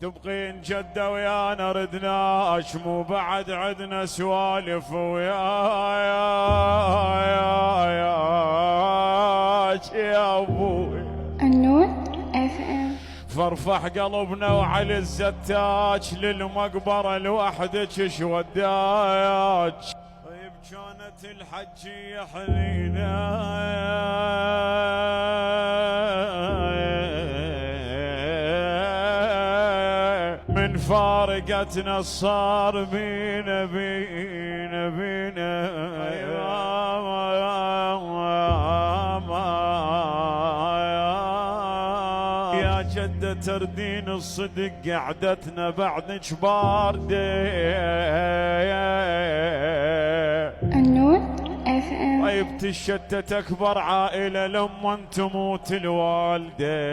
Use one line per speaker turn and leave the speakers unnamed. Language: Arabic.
تبقين جدة ويانا ردناش، مو بعد عدنا سوالف وياك يا ابوي.
النور FM.
فرفح قلبنا وعلى الزتاج، للمقبرة لوحدك شوداك. طيب كانت الحجية حنينة من فارقتنا صار بينا بينا بينا يا جدة تردين الصدق، قعدتنا بعدك باردة.
النور FM.
طيب تشتت اكبر عائلة لما تموت الوالدة.